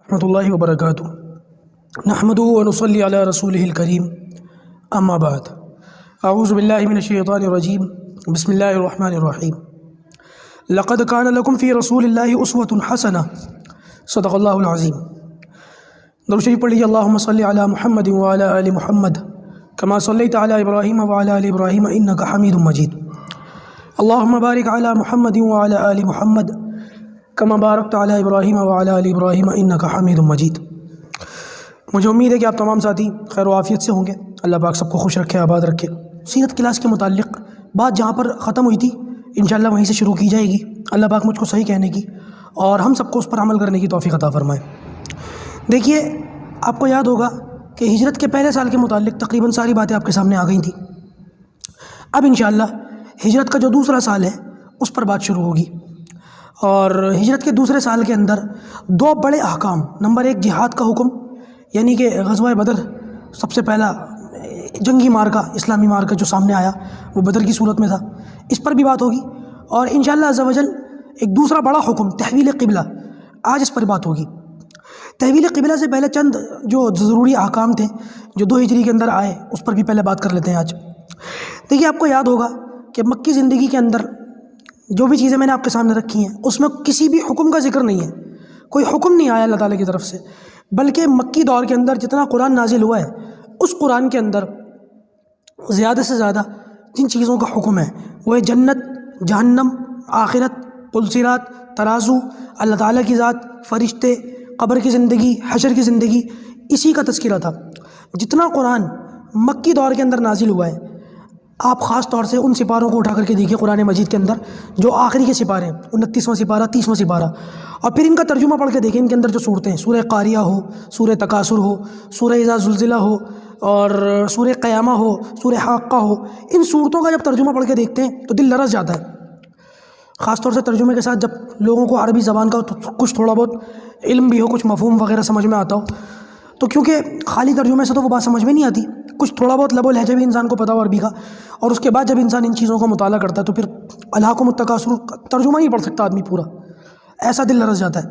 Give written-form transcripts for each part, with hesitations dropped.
رحمۃ اللہ وبرکاتہ نحمدہ ونصلی علی رسولہ الکریم اما بعد اعوذ باللہ من الشیطان الرجیم بسم اللہ الرحمن الرحیم لقد کان لکم فی رسول اللہ اسوۃ حسنہ صدق اللہ العظیم۔ درود شریف پڑھ لیجیے۔ اللہم صلی علی محمد وعلی آل محمد کما صلیت علی ابراہیم وعلی آل ابراہیم انک حمید مجید۔ اللہم بارک علی محمد وعلی آل محمد کما بارکت علی ابراہیم وعلی آل ابراہیم انک حمید مجید۔ مجھے امید ہے کہ آپ تمام ساتھی خیر و عافیت سے ہوں گے۔ اللہ پاک سب کو خوش رکھے، آباد رکھے۔ سیرت کلاس کے متعلق بات جہاں پر ختم ہوئی تھی انشاءاللہ وہیں سے شروع کی جائے گی۔ اللہ پاک مجھ کو صحیح کہنے کی اور ہم سب کو اس پر عمل کرنے کی توفیق عطا فرمائے۔ دیکھیے، آپ کو یاد ہوگا کہ ہجرت کے پہلے سال کے متعلق تقریباً ساری باتیں آپ کے سامنے آ گئی تھیں۔ اب انشاءاللہ ہجرت کا جو دوسرا سال ہے اس پر بات شروع ہوگی، اور ہجرت کے دوسرے سال کے اندر دو بڑے احکام۔ نمبر ایک، جہاد کا حکم، یعنی کہ غزوہ بدر سب سے پہلا جنگی مارکہ، اسلامی مارکہ جو سامنے آیا وہ بدر کی صورت میں تھا، اس پر بھی بات ہوگی۔ اور انشاءاللہ عز و جل ایک دوسرا بڑا حکم تحویل قبلہ، آج اس پر بات ہوگی۔ تحویل قبلہ سے پہلے چند جو ضروری احکام تھے جو 2 ہجری کے اندر آئے اس پر بھی پہلے بات کر لیتے ہیں آج۔ دیکھیے، آپ کو یاد ہوگا کہ مکی زندگی کے اندر جو بھی چیزیں میں نے آپ کے سامنے رکھی ہیں اس میں کسی بھی حکم کا ذکر نہیں ہے، کوئی حکم نہیں آیا اللہ تعالیٰ کی طرف سے، بلکہ مکی دور کے اندر جتنا قرآن نازل ہوا ہے اس قرآن کے اندر زیادہ سے زیادہ جن چیزوں کا حکم ہے وہ ہے جنت، جہنم، آخرت، پلصراط، ترازو، اللہ تعالیٰ کی ذات، فرشتے، قبر کی زندگی، حشر کی زندگی، اسی کا تذکرہ تھا۔ جتنا قرآن مکی دور کے اندر نازل ہوا ہے، آپ خاص طور سے ان سپاروں کو اٹھا کر کے دیکھیے قرآن مجید کے اندر جو آخری کے سپارے ہیں، 29واں سپارہ، 30واں سپارہ، اور پھر ان کا ترجمہ پڑھ کے دیکھیں ان کے اندر جو صورتیں ہیں، سورہ قاریہ ہو، سورہ تکاثر ہو، سورہ اذا زلزلہ ہو، اور سورہ قیامہ ہو، سورہ حاقہ ہو، ان صورتوں کا جب ترجمہ پڑھ کے دیکھتے ہیں تو دل لرز جاتا ہے۔ خاص طور سے ترجمے کے ساتھ جب لوگوں کو عربی زبان کا کچھ تھوڑا بہت علم بھی ہو، کچھ مفہوم وغیرہ سمجھ میں آتا ہو، تو کیونکہ خالی ترجمے سے تو وہ بات سمجھ میں نہیں آتی، کچھ تھوڑا بہت لب و لہجہ بھی انسان کو پتہ ہو عربی کا، اور اس کے بعد جب انسان ان چیزوں کا مطالعہ کرتا ہے تو پھر الہاکم التکاثر ترجمہ نہیں پڑھ سکتا آدمی پورا، ایسا دل لرز جاتا ہے۔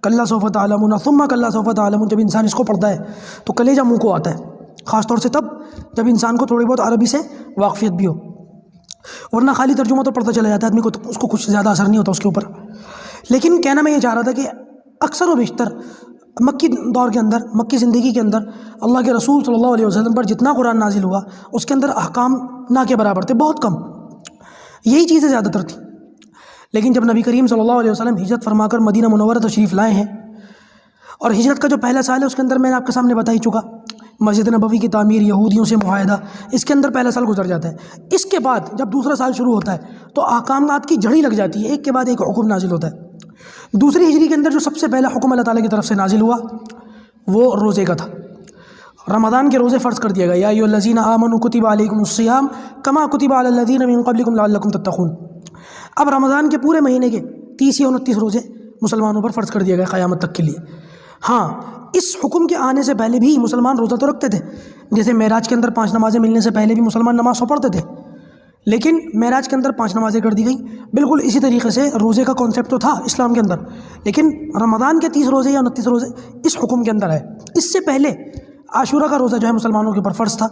کلا سوف تعلمون ثم کلا سوف تعلمون، جب انسان اس کو پڑھتا ہے تو کلیجہ منہ کو آتا ہے، خاص طور سے تب جب انسان کو تھوڑی بہت عربی سے واقفیت بھی ہو، ورنہ خالی ترجمہ تو پڑھتا چلا جاتا ہے آدمی کو، تو اس کو کچھ زیادہ اثر نہیں ہوتا اس کے اوپر۔ لیکن کہنا میں یہ چاہ رہا تھا کہ اکثر و بیشتر مکی دور کے اندر، مکی زندگی کے اندر اللہ کے رسول صلی اللہ علیہ وسلم پر جتنا قرآن نازل ہوا اس کے اندر احکام نہ کے برابر تھے، بہت کم، یہی چیزیں زیادہ تر تھیں۔ لیکن جب نبی کریم صلی اللہ علیہ وسلم ہجرت فرما کر مدینہ منورہ تشریف لائے ہیں، اور ہجرت کا جو پہلا سال ہے اس کے اندر میں نے آپ کے سامنے بتا ہی چکا، مسجد نبوی کی تعمیر، یہودیوں سے معاہدہ، اس کے اندر پہلا سال گزر جاتا ہے۔ اس کے بعد جب دوسرا سال شروع ہوتا ہے تو احکامات کی جھڑی لگ جاتی ہے، ایک کے بعد ایک حکم نازل ہوتا ہے۔ دوسری ہجری کے اندر جو سب سے پہلا حکم اللہ تعالیٰ کی طرف سے نازل ہوا وہ روزے کا تھا، رمضان کے روزے فرض کر دیا گیا، یا ایھا الذین آمنوا کتب علیکم الصیام کما کتب علی الذین من قبلکم لعلکم تتقون۔ اب رمضان کے پورے مہینے کے 30 یا 29 روزے مسلمانوں پر فرض کر دیا گیا قیامت تک کے لیے۔ ہاں، اس حکم کے آنے سے پہلے بھی مسلمان روزہ تو رکھتے تھے، جیسے معراج کے اندر 5 نمازیں ملنے سے پہلے بھی مسلمان نماز سو پڑھتے تھے، لیکن معراج کے اندر 5 نمازیں کر دی گئیں۔ بالکل اسی طریقے سے روزے کا کانسیپٹ تو تھا اسلام کے اندر، لیکن رمضان کے 30 روزے یا 29 روزے اس حکم کے اندر ہے۔ اس سے پہلے عاشورہ کا روزہ جو ہے مسلمانوں کے اوپر فرض تھا،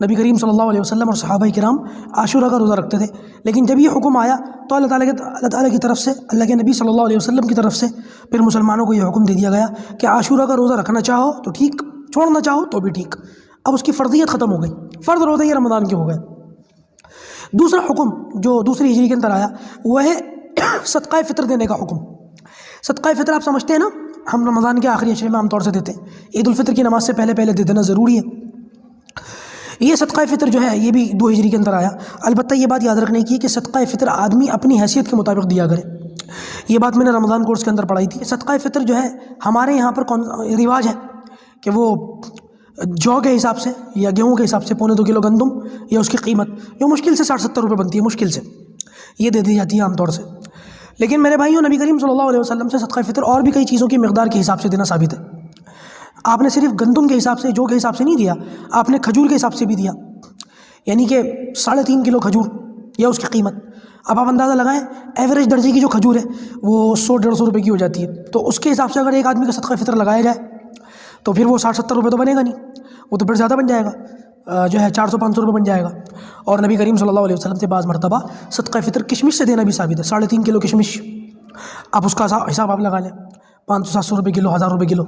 نبی کریم صلی اللہ علیہ وسلم اور صحابہ کرام عاشورہ کا روزہ رکھتے تھے، لیکن جب یہ حکم آیا تو اللہ تعالیٰ کی طرف سے، اللہ کے نبی صلی اللہ علیہ وسلم کی طرف سے پھر مسلمانوں کو یہ حکم دے دیا گیا کہ عاشورہ کا روزہ رکھنا چاہو تو ٹھیک، چھوڑنا چاہو تو بھی ٹھیک۔ اب اس کی فرضیت ختم ہو گئی، فرض روزے یہ رمضان کے ہو گئے۔ دوسرا حکم جو دوسری ہجری کے اندر آیا وہ ہے صدقہ فطر دینے کا حکم۔ صدقہ فطر آپ سمجھتے ہیں نا، ہم رمضان کے آخری عشرے میں عام طور سے دیتے ہیں، عید الفطر کی نماز سے پہلے دے دینا ضروری ہے۔ یہ صدقہ فطر جو ہے یہ بھی 2 ہجری کے اندر آیا۔ البتہ یہ بات یاد رکھنے کی ہے کہ صدقہ فطر آدمی اپنی حیثیت کے مطابق دیا کرے، یہ بات میں نے رمضان کورس کے اندر پڑھائی تھی۔ صدقہ فطر جو ہے ہمارے یہاں پر رواج ہے کہ وہ جو کے حساب سے یا گیہوں کے حساب سے 1.25 کلو گندم یا اس کی قیمت جو مشکل سے 60-70 روپے بنتی ہے، مشکل سے یہ دے دی جاتی ہے عام طور سے۔ لیکن میرے بھائیوں، نبی کریم صلی اللہ علیہ وسلم سے صدقہ فطر اور بھی کئی چیزوں کی مقدار کے حساب سے دینا ثابت ہے۔ آپ نے صرف گندم کے حساب سے، جو کے حساب سے نہیں دیا، آپ نے کھجور کے حساب سے بھی دیا، یعنی کہ 3.5 کلو کھجور یا اس کی قیمت اب آپ اندازہ لگائیں ایوریج درجے کی جو کھجور ہے وہ 100-150 روپے کی ہو جاتی ہے، تو اس کے حساب سے اگر ایک آدمی کا صدقہ فطر لگایا جائے تو پھر وہ 60-70 روپے تو بنے گا نہیں، وہ تو پھر زیادہ بن جائے گا، جو ہے 400-500 روپے بن جائے گا۔ اور نبی کریم صلی اللہ علیہ وسلم سے بعض مرتبہ صدقہ فطر کشمش سے دینا بھی ثابت ہے، 3.5 کلو کشمش، اب اس کا حساب آپ لگا لیں، 500-700 روپے کلو، 1000 روپے کلو۔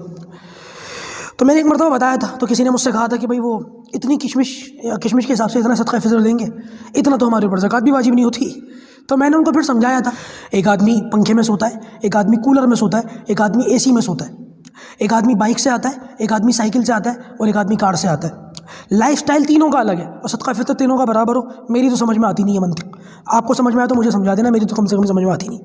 تو میں نے ایک مرتبہ بتایا تھا، تو کسی نے مجھ سے کہا تھا کہ بھائی وہ اتنی کشمش کے حساب سے اتنا صدقہ فطر دیں گے، اتنا تو ہمارے اوپر زکوٰۃ بھی واجب نہیں ہوتی۔ تو میں نے ان کو پھر سمجھایا تھا، ایک آدمی پنکھے میں سوتا ہے، ایک آدمی کولر میں سوتا ہے، ایک آدمی اے سی میں سوتا ہے، ایک آدمی بائک سے آتا ہے، ایک آدمی سائیکل سے آتا ہے، اور ایک آدمی کار سے آتا ہے۔ لائف سٹائل تینوں کا الگ ہے، اور صدقہ فطر تینوں کا برابر ہو، میری تو سمجھ میں آتی نہیں ہے منطق۔ آپ کو سمجھ میں آیا تو مجھے سمجھا دینا، میری تو کم سے کم سمجھ میں آتی نہیں۔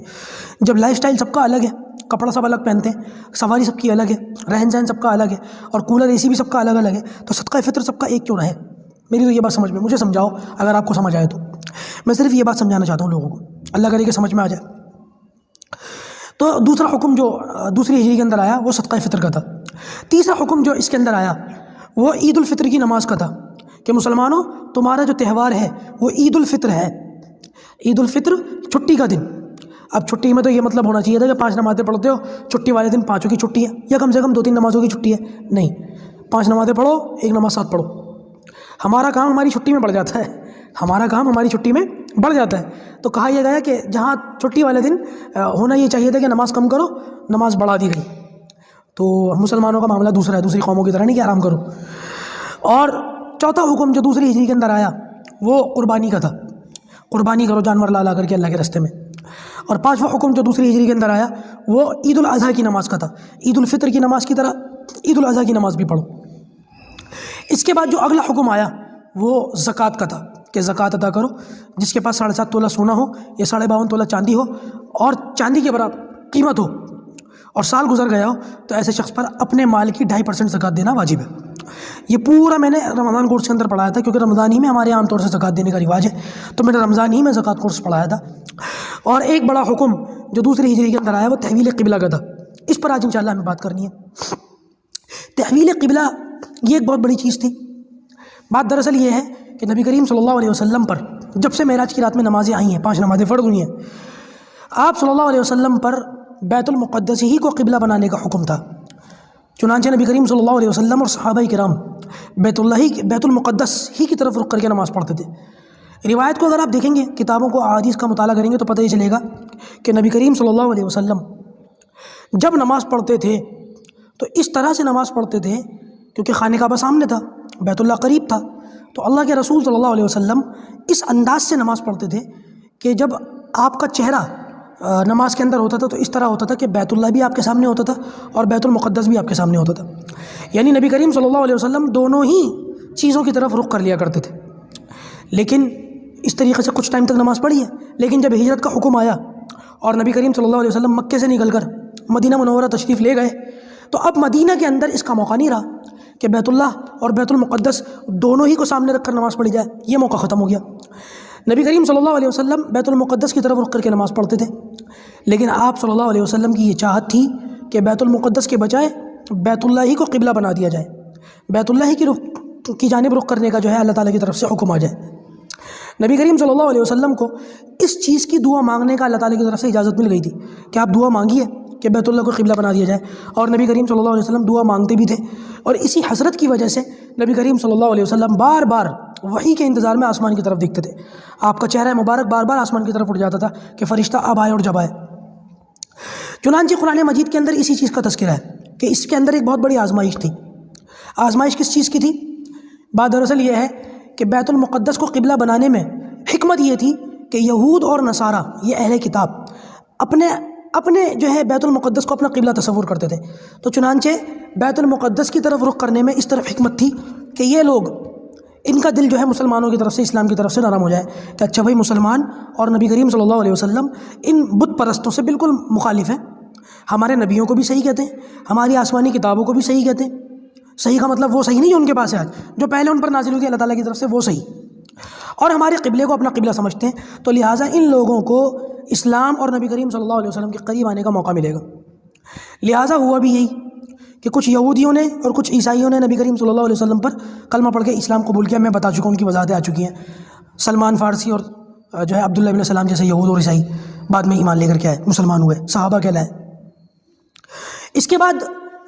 جب لائف سٹائل سب کا الگ ہے، کپڑا سب الگ پہنتے ہیں، سواری سب کی الگ ہے، رہن سہن سب کا الگ ہے، اور کولر اے سی بھی سب کا الگ الگ ہے، تو صدقہ فطر سب کا ایک کیوں رہے؟ میری تو یہ بات سمجھ میں، مجھے سمجھاؤ اگر آپ کو سمجھ آئے تو۔ میں صرف یہ بات سمجھانا چاہتا ہوں لوگوں کو، اللہ کرے کہ سمجھ میں آ جائے۔ تو دوسرا حکم جو دوسری ہجری کے اندر آیا وہ صدقہ فطر کا تھا۔ تیسرا حکم جو اس کے اندر آیا وہ عید الفطر کی نماز کا تھا، کہ مسلمانوں تمہارا جو تہوار ہے وہ عید الفطر ہے۔ عید الفطر چھٹی کا دن۔ اب چھٹی میں تو یہ مطلب ہونا چاہیے تھا کہ 5 نمازیں پڑھتے ہو، چھٹی والے دن 5 کی چھٹی ہے، یا کم سے کم 2-3 نمازوں کی چھٹی ہے۔ نہیں، 5 نمازیں پڑھو، 1 نماز ساتھ پڑھو۔ ہمارا کام ہماری چھٹی میں بڑھ جاتا ہے، ہمارا کام ہماری چھٹی میں بڑھ جاتا ہے۔ تو کہا یہ گیا کہ جہاں چھٹی والے دن ہونا یہ چاہیے تھا کہ نماز کم کرو، نماز بڑھا دی گئی۔ تو مسلمانوں کا معاملہ دوسرا ہے، دوسری قوموں کی طرح نہیں کہ آرام کرو۔ اور چوتھا حکم جو دوسری ہجری کے اندر آیا وہ قربانی کا تھا، قربانی کرو جانور لا کر کے اللہ کے راستے میں۔ اور 5واں حکم جو دوسری ہجری کے اندر آیا وہ عید الاضحیٰ کی نماز کا تھا، عید الفطر کی نماز کی طرح عید الاضحیٰ کی نماز بھی پڑھو۔ اس کے بعد جو اگلا حکم آیا وہ زکوٰۃ کا تھا، کہ زکوٰۃ ادا کرو، جس کے پاس 7.5 تولہ سونا ہو یا 52.5 تولہ چاندی ہو اور چاندی کے برابر قیمت ہو اور سال گزر گیا ہو، تو ایسے شخص پر اپنے مال کی 2.5% زکوٰۃ دینا واجب ہے۔ یہ پورا میں نے رمضان کورس کے اندر پڑھایا تھا، کیونکہ رمضان ہی میں ہمارے عام طور سے زکوٰۃ دینے کا رواج ہے، تو میں نے رمضان ہی میں زکوٰۃ کورس پڑھایا تھا۔ اور ایک بڑا حکم جو دوسری ہجری کے اندر آیا وہ تحویل قبلہ کا تھا، اس پر آج انشاءاللہ ہمیں بات کرنی ہے۔ تحویل قبلہ یہ ایک بہت بڑی چیز تھی۔ بات دراصل یہ ہے کہ نبی کریم صلی اللہ علیہ وسلم پر جب سے معراج کی رات میں نمازیں آئی ہیں، 5 نمازیں فرض ہوئی ہیں، آپ صلی اللہ علیہ وسلم پر بیت المقدس ہی کو قبلہ بنانے کا حکم تھا۔ چنانچہ نبی کریم صلی اللہ علیہ وسلم اور صحابہ کرام بیت المقدس ہی کی طرف رخ کر کے نماز پڑھتے تھے۔ روایت کو اگر آپ دیکھیں گے، کتابوں کو، احادیث کا مطالعہ کریں گے تو پتہ ہی چلے گا کہ نبی کریم صلی اللہ علیہ وسلم جب نماز پڑھتے تھے تو اس طرح سے نماز پڑھتے تھے، کیونکہ خانہ کعبہ سامنے تھا، بیت اللہ قریب تھا، تو اللہ کے رسول صلی اللہ علیہ وسلم اس انداز سے نماز پڑھتے تھے کہ جب آپ کا چہرہ نماز کے اندر ہوتا تھا تو اس طرح ہوتا تھا کہ بیت اللہ بھی آپ کے سامنے ہوتا تھا اور بیت المقدس بھی آپ کے سامنے ہوتا تھا، یعنی نبی کریم صلی اللہ علیہ وسلم دونوں ہی چیزوں کی طرف رخ کر لیا کرتے تھے۔ لیکن اس طریقے سے کچھ ٹائم تک نماز پڑھی ہے، لیکن جب ہجرت کا حکم آیا اور نبی کریم صلی اللہ علیہ وسلم مکے سے نکل کر مدینہ منورہ تشریف لے گئے، تو اب مدینہ کے اندر اس کا موقع نہیں رہا کہ بیت اللہ اور بیت المقدس دونوں ہی کو سامنے رکھ کر نماز پڑھی جائے، یہ موقع ختم ہو گیا۔ نبی کریم صلی اللہ علیہ وسلم بیت المقدس کی طرف رخ کر کے نماز پڑھتے تھے، لیکن آپ صلی اللہ علیہ وسلم کی یہ چاہت تھی کہ بیت المقدس کے بجائے بیت اللہ ہی کو قبلہ بنا دیا جائے، بیت اللہ ہی کی جانب رخ کرنے کا جو ہے اللہ تعالیٰ کی طرف سے حکم آ جائے۔ نبی کریم صلی اللہ علیہ وسلم کو اس چیز کی دعا مانگنے کا اللہ تعالیٰ کی طرف سے اجازت مل گئی تھی کہ آپ دعا مانگیے کہ بیت اللہ کو قبلہ بنا دیا جائے، اور نبی کریم صلی اللہ علیہ وسلم دعا مانگتے بھی تھے، اور اسی حسرت کی وجہ سے نبی کریم صلی اللہ علیہ وسلم بار بار وحی کے انتظار میں آسمان کی طرف دیکھتے تھے۔ آپ کا چہرہ مبارک بار بار آسمان کی طرف اٹھ جاتا تھا کہ فرشتہ اب آئے اور جب آئے۔ چنانچہ قرآن مجید کے اندر اسی چیز کا تذکرہ ہے کہ اس کے اندر ایک بہت بڑی آزمائش تھی۔ آزمائش کس چیز کی تھی؟ بات دراصل یہ ہے کہ بیت المقدس کو قبلہ بنانے میں حکمت یہ تھی کہ یہود اور نصارہ، یہ اہل کتاب، اپنے جو ہے بیت المقدس کو اپنا قبلہ تصور کرتے تھے، تو چنانچہ بیت المقدس کی طرف رخ کرنے میں اس طرف حکمت تھی کہ یہ لوگ، ان کا دل جو ہے مسلمانوں کی طرف سے، اسلام کی طرف سے نرم ہو جائے کہ اچھا بھائی مسلمان اور نبی کریم صلی اللہ علیہ وسلم ان بت پرستوں سے بالکل مخالف ہیں، ہمارے نبیوں کو بھی صحیح کہتے ہیں، ہماری آسمانی کتابوں کو بھی صحیح کہتے ہیں۔ صحیح کا مطلب وہ صحیح نہیں جو ان کے پاس ہے آج، جو پہلے ان پر نازل ہوئی تھی اللہ تعالیٰ کی طرف سے، وہ صحیح، اور ہمارے قبلے کو اپنا قبلہ سمجھتے ہیں، تو لہٰذا ان لوگوں کو اسلام اور نبی کریم صلی اللہ علیہ وسلم کے قریب آنے کا موقع ملے گا۔ لہٰذا ہوا بھی یہی کہ کچھ یہودیوں نے اور کچھ عیسائیوں نے نبی کریم صلی اللہ علیہ وسلم پر کلمہ پڑھ کے اسلام قبول کیا۔ میں بتا چکا ہوں، ان کی وضاحتیں آ چکی ہیں۔ سلمان فارسی اور جو ہے عبداللہ ابن سلام جیسے یہود اور عیسائی بعد میں ایمان لے کر کے آئے، مسلمان ہوئے، صحابہ کہلائے۔ اس کے بعد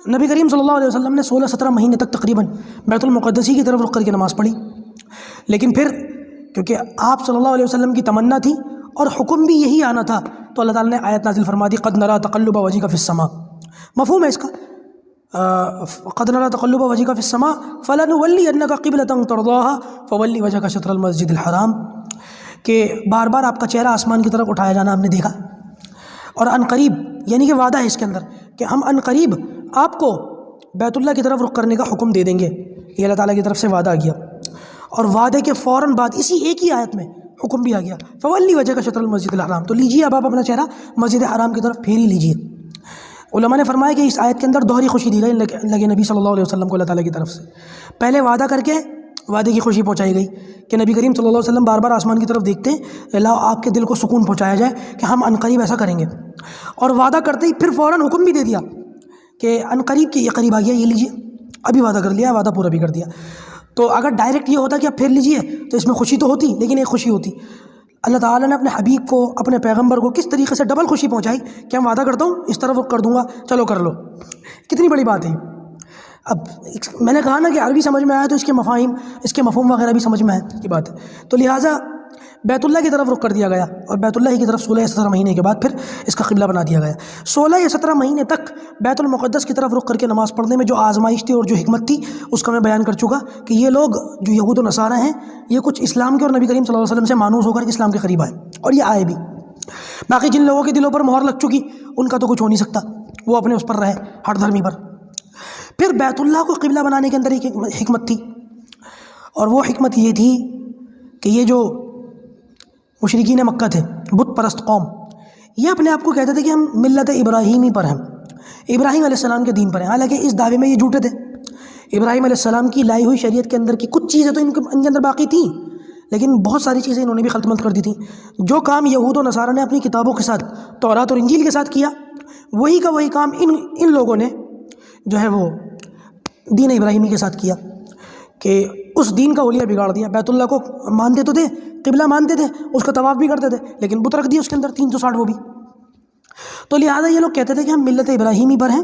نبی کریم صلی اللہ علیہ وسلم نے 16-17 مہینے تک تقریباً بیت المقدس ہی کی طرف رخ کر کے نماز پڑھی، لیکن پھر کیونکہ آپ صلی اللہ علیہ وسلم کی تمنا تھی اور حکم بھی یہی آنا تھا، تو اللہ تعالیٰ نے آیت نازل فرما دی، قد نرى تقلب وجهك في السماء۔ مفہوم ہے اس کا، قد نرى تقلب وجهك في السماء فلنولينك قبلة ترضاها فول وجهك شطر المسجد الحرام، کہ بار بار آپ کا چہرہ آسمان کی طرف اٹھایا جانا ہم نے دیکھا، اور ان قریب یعنی کہ وعدہ ہے اس کے اندر کہ ہم ان قریب آپ کو بیت اللہ کی طرف رخ کرنے کا حکم دے دیں گے، یہ اللہ تعالیٰ کی طرف سے وعدہ آ گیا۔ اور وعدے کے فوراً بعد اسی ایک ہی آیت میں حکم بھی آ گیا، فولی وجہ کا شطر المسجد الحرام، تو لیجیے اب آپ اپنا چہرہ مسجد حرام کی طرف پھیر ہی لیجیے۔ علماء نے فرمایا کہ اس آیت کے اندر دوہری خوشی دی گئی لگے نبی صلی اللہ علیہ وسلم کو اللہ تعالیٰ کی طرف سے، پہلے وعدہ کر کے وعدے کی خوشی پہنچائی گئی کہ نبی کریم صلی اللہ علیہ وسلم بار بار آسمان کی طرف دیکھتے ہیں، اللہ آپ کے دل کو سکون پہنچایا جائے کہ ہم عنقریب ایسا کریں گے، اور وعدہ کرتے ہی پھر فوراً حکم بھی دے دیا کہ عنقریب کہ یہ قریب آ گیا، یہ لیجیے، ابھی وعدہ کر لیا، وعدہ پورا بھی کر دیا۔ تو اگر ڈائریکٹ یہ ہوتا کہ آپ پھر لیجیے تو اس میں خوشی تو ہوتی، لیکن ایک خوشی ہوتی، اللہ تعالیٰ نے اپنے حبیب کو، اپنے پیغمبر کو کس طریقے سے ڈبل خوشی پہنچائی کہ ہم وعدہ کرتا ہوں اس طرف رخ کر دوں گا، چلو کر لو، کتنی بڑی بات ہے۔ اب میں نے کہا نا کہ عربی سمجھ میں آیا تو اس کے مفاہیم، اس کے مفہوم وغیرہ بھی سمجھ میں آئے کی بات ہے، تو لہٰذا بیت اللہ کی طرف رخ کر دیا گیا، اور بیت اللہ کی طرف 16 یا 17 مہینے کے بعد پھر اس کا قبلہ بنا دیا گیا۔ 16 یا 17 مہینے تک بیت المقدس کی طرف رخ کر کے نماز پڑھنے میں جو آزمائش تھی اور جو حکمت تھی اس کا میں بیان کر چکا کہ یہ لوگ جو یہود و نصارہ ہیں یہ کچھ اسلام کے اور نبی کریم صلی اللہ علیہ وسلم سے مانوس ہو کر اسلام کے قریب آئے، اور یہ آئے بھی۔ باقی جن لوگوں کے دلوں پر مہر لگ چکی ان کا تو کچھ ہو نہیں سکتا، وہ اپنے اس پر رہے، ہٹ دھرمی پر۔ پھر بیت اللہ کو قبلہ بنانے کے اندر ایک حکمت تھی، اور وہ حکمت یہ تھی کہ یہ جو مشرکین مکہ تھے، بت پرست قوم، یہ اپنے آپ کو کہتے تھے کہ ہم ملت ابراہیمی پر ہیں، ابراہیم علیہ السلام کے دین پر ہیں، حالانکہ اس دعوے میں یہ جھوٹے تھے۔ ابراہیم علیہ السلام کی لائی ہوئی شریعت کے اندر کی کچھ چیزیں تو ان کے اندر باقی تھیں، لیکن بہت ساری چیزیں انہوں نے بھی خلط ملط کر دی تھیں۔ جو کام یہود و نصارہ نے اپنی کتابوں کے ساتھ، تورات اور انجیل کے ساتھ کیا، وہی کا وہی کام ان لوگوں نے جو ہے وہ دین ابراہیمی کے ساتھ کیا، کہ اس دین کا اولیہ بگاڑ دیا۔ بیت اللہ کو مانتے تو تھے، قبلہ مانتے تھے، اس کا طواف بھی کرتے تھے، لیکن بت رکھ دیا اس کے اندر 360 وہ بھی۔ تو لہٰذا یہ لوگ کہتے تھے کہ ہم ملت ابراہیمی پر ہیں،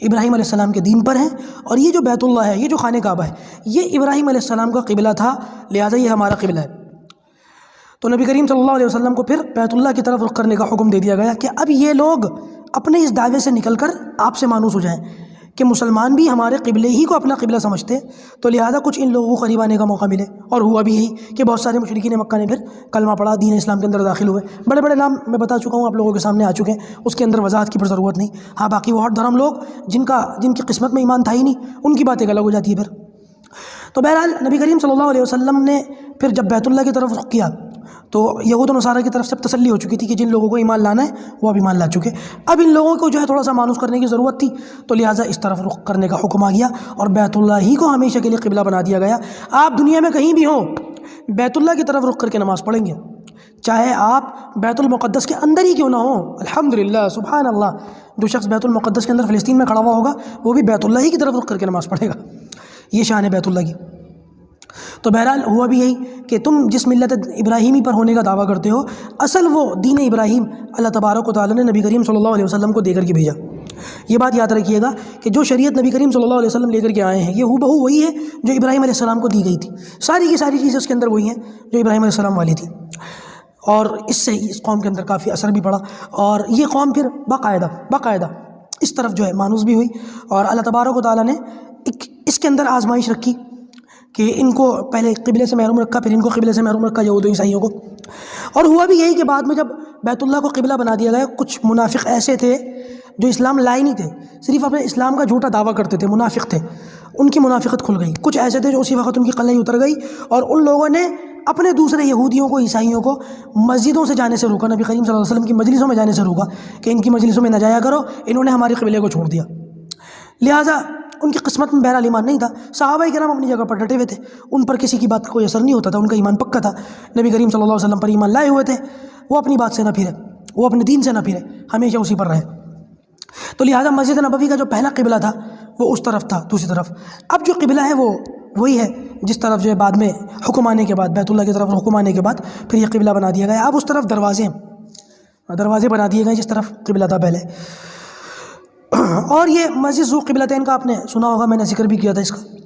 ابراہیم علیہ السلام کے دین پر ہیں، اور یہ جو بیت اللہ ہے، یہ جو خانہ کعبہ ہے، یہ ابراہیم علیہ السلام کا قبلہ تھا، لہٰذا یہ ہمارا قبلہ ہے۔ تو نبی کریم صلی اللہ علیہ وسلم کو پھر بیت اللہ کی طرف رخ کرنے کا حکم دے دیا گیا کہ اب یہ لوگ اپنے اس دعوے سے نکل کر آپ سے مانوس ہو جائیں کہ مسلمان بھی ہمارے قبلے ہی کو اپنا قبلہ سمجھتے، تو لہٰذا کچھ ان لوگوں کو قریب آنے کا موقع ملے۔ اور ہوا بھی یہی کہ بہت سارے مشرکین مکہ نے پھر کلمہ پڑھا، دین اسلام کے اندر داخل ہوئے۔ بڑے بڑے نام میں بتا چکا ہوں، آپ لوگوں کے سامنے آ چکے ہیں، اس کے اندر وضاحت کی پر ضرورت نہیں۔ ہاں باقی وہ ہٹ دھرم لوگ جن کی قسمت میں ایمان تھا ہی نہیں، ان کی باتیں الگ ہو جاتی ہے پھر۔ تو بہرحال نبی کریم صلی اللہ علیہ وسلم نے پھر جب بیت اللہ کی طرف رخ کیا تو یہود و نصارہ کی طرف سے تسلی ہو چکی تھی کہ جن لوگوں کو ایمان لانا ہے وہ اب ایمان لا چکے، اب ان لوگوں کو جو ہے تھوڑا سا مانوس کرنے کی ضرورت تھی، تو لہٰذا اس طرف رخ کرنے کا حکم آ گیا اور بیت اللہ ہی کو ہمیشہ کے لیے قبلہ بنا دیا گیا۔ آپ دنیا میں کہیں بھی ہوں بیت اللہ کی طرف رخ کر کے نماز پڑھیں گے، چاہے آپ بیت المقدس کے اندر ہی کیوں نہ ہوں۔ الحمدللہ، سبحان اللہ، جو شخص بیت المقدس کے اندر فلسطین میں کھڑا ہوا ہوگا وہ بھی بیت اللہ ہی کی طرف رخ کر کے نماز پڑھے گا، یہ شان ہے بیت اللہ کی۔ تو بہرحال ہوا بھی یہی کہ تم جس ملت ابراہیمی پر ہونے کا دعویٰ کرتے ہو، اصل وہ دین ابراہیم اللہ تبارک و تعالیٰ نے نبی کریم صلی اللہ علیہ وسلم کو دے کر کے بھیجا۔ یہ بات یاد رکھیے گا کہ جو شریعت نبی کریم صلی اللہ علیہ وسلم لے کر کے آئے ہیں یہ ہو وہی ہے جو ابراہیم علیہ السلام کو دی گئی تھی، ساری کی ساری چیزیں اس کے اندر وہی ہیں جو ابراہیم علیہ السلام والی تھی، اور اس سے اس قوم کے اندر کافی اثر بھی پڑا، اور یہ قوم پھر باقاعدہ اس طرف جو ہے مانوس بھی ہوئی، اور اللہ تبارک و تعالیٰ نے اس کے اندر آزمائش رکھی کہ ان کو پہلے قبلے سے محروم رکھا، پھر ان کو قبلے سے محروم رکھا یہود و عیسائیوں کو۔ اور ہوا بھی یہی کہ بعد میں جب بیت اللہ کو قبلہ بنا دیا گیا، کچھ منافق ایسے تھے جو اسلام لائے نہیں تھے، صرف اپنے اسلام کا جھوٹا دعویٰ کرتے تھے، منافق تھے، ان کی منافقت کھل گئی۔ کچھ ایسے تھے جو اسی وقت ان کی قلعیں اتر گئی، اور ان لوگوں نے اپنے دوسرے یہودیوں کو، عیسائیوں کو مسجدوں سے جانے سے روکا، نبی کریم صلی اللہ علیہ وسلم کی مجلسوں میں جانے سے روکا کہ ان کی مجلسوں میں نہ جایا کرو، انہوں نے ہمارے قبلے کو چھوڑ دیا۔ لہٰذا ان کی قسمت میں بہرحال ایمان نہیں تھا، صحابہ کرام اپنی جگہ پر ڈٹے ہوئے تھے، ان پر کسی کی بات کا کوئی اثر نہیں ہوتا تھا، ان کا ایمان پکا تھا، نبی کریم صلی اللہ علیہ وسلم پر ایمان لائے ہوئے تھے، وہ اپنی بات سے نہ پھرے، وہ اپنے دین سے نہ پھرے، ہمیشہ اسی پر رہے۔ تو لہٰذا مسجد نبوی کا جو پہلا قبلہ تھا وہ اس طرف تھا، دوسری طرف۔ اب جو قبلہ ہے وہ وہی ہے جس طرف جو ہے بعد میں حکم آنے کے بعد، بیت اللہ کی طرف حکم آنے کے بعد پھر یہ قبلہ بنا دیا گیا. اب اس طرف دروازے بنا دیے گئے جس طرف قبلہ تھا پہلے. اور یہ مسجد ذو قبلتین کا آپ نے سنا ہوگا، میں نے ذکر بھی کیا تھا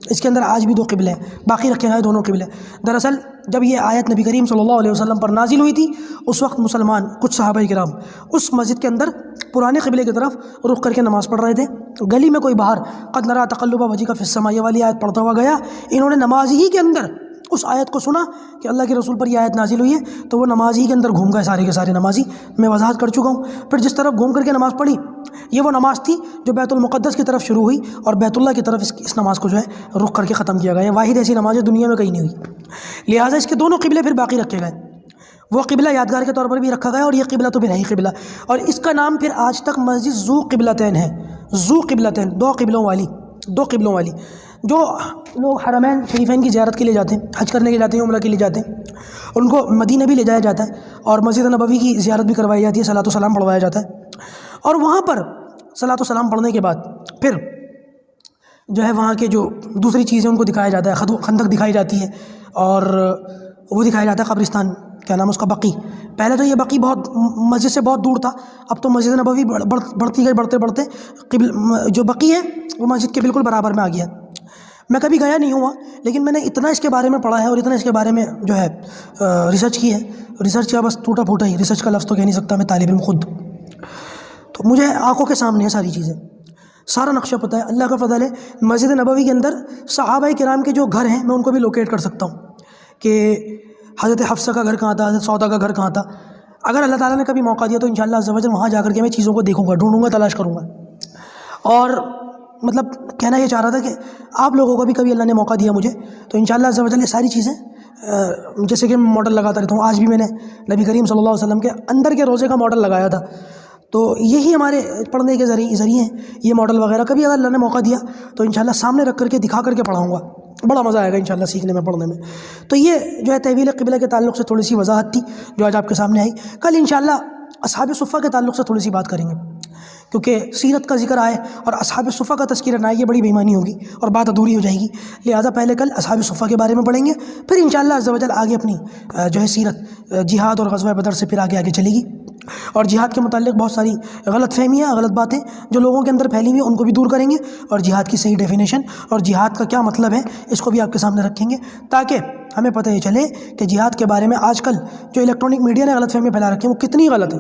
اس کے اندر آج بھی 2 قبلے ہیں، باقی رکھے گئے دونوں قبلے. دراصل جب یہ آیت نبی کریم صلی اللہ علیہ وسلم پر نازل ہوئی تھی اس وقت مسلمان کچھ صحابہ کرام اس مسجد کے اندر پرانے قبلے کی طرف رخ کر کے نماز پڑھ رہے تھے. گلی میں کوئی باہر قد نرا تقلب وجهک فی السماء یہ والی آیت پڑھتا ہوا گیا. انہوں نے نماز ہی کے اندر اس آیت کو سنا کہ اللہ کے رسول پر یہ آیت نازل ہوئی ہے، تو وہ نماز ہی کے اندر گھوم گئے سارے کے سارے نمازی. میں وضاحت کر چکا ہوں. پھر جس طرف گھوم کر کے نماز پڑھی یہ وہ نماز تھی جو بیت المقدس کی طرف شروع ہوئی اور بیت اللہ کی طرف اس نماز کو جو ہے رخ کر کے ختم کیا گیا. یہ واحد ایسی نماز ہے دنیا میں کہیں نہیں ہوئی. لہٰذا اس کے دونوں قبلے پھر باقی رکھے گئے. وہ قبلہ یادگار کے طور پر بھی رکھا گیا اور یہ قبلہ تو پھر ہے ہی قبلہ. اور اس کا نام پھر آج تک مسجد ذو قبلتین ہے. ذو قبلتین، 2 قبلوں والی. جو لوگ حرمین شریفین کی زیارت کے لیے جاتے ہیں، حج کرنے کے جاتے ہیں، عمرہ کے لیے جاتے ہیں، ان کو مدینہ بھی لے جایا جاتا ہے اور مسجد نبوی کی زیارت بھی کروائی جاتی ہے، صلاۃ و سلام پڑھوایا جاتا ہے. اور وہاں پر صلاۃ و سلام پڑھنے کے بعد پھر جو ہے وہاں کے جو دوسری چیزیں ان کو دکھایا جاتا ہے. خندق دکھائی جاتی ہے اور وہ دکھایا جاتا ہے قبرستان، کیا نام اس کا، بقی. پہلے تو یہ بقی بہت مسجد سے بہت دور تھا، اب تو مسجد نبوی بڑھتی گئی، بڑھتے جو بقی ہے وہ مسجد کے بالکل برابر میں آ گیا. میں کبھی گیا نہیں ہوا لیکن میں نے اتنا اس کے بارے میں پڑھا ہے اور اتنا اس کے بارے میں جو ہے ریسرچ کی ہے. ریسرچ کیا بس ٹوٹا پھوٹا ہی، ریسرچ کا لفظ تو کہہ نہیں سکتا میں، طالب علم خود. تو مجھے آنکھوں کے سامنے ہے ساری چیزیں، سارا نقشہ پتہ ہے. اللہ کا فضل ہے مسجد نبوی کے اندر صحابہ کرام کے جو گھر ہیں میں ان کو بھی لوکیٹ کر سکتا ہوں کہ حضرت حفصہ کا گھر کہاں تھا، حضرت سودا کا گھر کہاں تھا. اگر اللہ تعالیٰ نے کبھی موقع دیا تو انشاءاللہ عز و جل وہاں جا کر کے میں چیزوں کو دیکھوں گا، ڈھونڈوں گا، تلاش کروں گا. اور مطلب کہنا یہ چاہ رہا تھا کہ آپ لوگوں کو بھی کبھی اللہ نے موقع دیا مجھے تو انشاءاللہ عز و جل یہ ساری چیزیں جیسے کہ میں ماڈل لگاتا رہتا ہوں. آج بھی میں نے نبی کریم صلی اللہ علیہ وسلم کے اندر کے روزے کا ماڈل لگایا تھا. تو یہی ہمارے پڑھنے کے ذریعے ہیں یہ ماڈل وغیرہ. کبھی اگر اللہ نے موقع دیا تو انشاءاللہ سامنے رکھ کر کے دکھا کر کے پڑھاؤں گا، بڑا مزہ آئے گا انشاءاللہ سیکھنے میں، پڑھنے میں. تو یہ جو ہے تحویل قبلہ کے تعلق سے تھوڑی سی وضاحت تھی جو آج آپ کے سامنے آئی. کل انشاءاللہ اصحاب صفہ کے تعلق سے تھوڑی سی بات کریں گے کیونکہ سیرت کا ذکر آئے اور اصحاب صفہ کا تذکرہ نہ آئے یہ بڑی بے ایمانی ہوگی اور بات ادھوری ہو جائے گی. لہٰذا پہلے کل اصحاب صفہ کے بارے میں پڑھیں گے، پھر انشاءاللہ عز و جل آگے اپنی جو ہے سیرت جہاد اور غزوہ بدر سے پھر آگے چلے گی. اور جہاد کے متعلق بہت ساری غلط فہمیاں، غلط باتیں جو لوگوں کے اندر پھیلی ہوئی ہیں ان کو بھی دور کریں گے اور جہاد کی صحیح ڈیفینیشن اور جہاد کا کیا مطلب ہے اس کو بھی آپ کے سامنے رکھیں گے تاکہ ہمیں پتہ یہ چلے کہ جہاد کے بارے میں آج کل جو الیکٹرانک میڈیا نے غلط فہمی پھیلا رکھی ہے وہ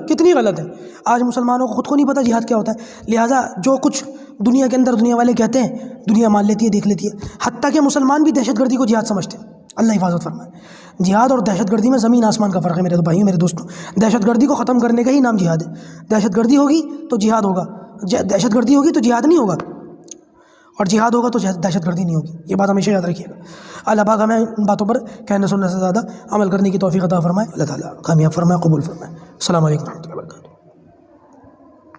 کتنی غلط ہے. آج مسلمانوں کو خود کو نہیں پتہ جہاد کیا ہوتا ہے. لہٰذا جو کچھ دنیا کے اندر دنیا والے کہتے ہیں دنیا مان لیتی ہے، دیکھ لیتی ہے. حتیٰ کہ مسلمان بھی دہشت گردی کو جہاد سمجھتے ہیں. اللہ حفاظت فرمائے. جہاد اور دہشت گردی میں زمین آسمان کا فرق ہے میرے بھائیوں، میرے دوستوں. دہشت گردی کو ختم کرنے کا ہی نام جہاد ہے. دہشت گردی ہوگی تو جہاد ہوگا، دہشت گردی ہوگی تو جہاد نہیں ہوگا، اور جہاد ہوگا تو دہشت گردی نہیں ہوگی. یہ بات ہمیشہ یاد رکھیے گا. اللہ پاک ہمیں ان باتوں پر کہنے سننے سے زیادہ عمل کرنے کی توفیق عطا فرمائے. اللہ تعالیٰ کامیاب فرمائے، قبول فرمائے. السلام علیکم.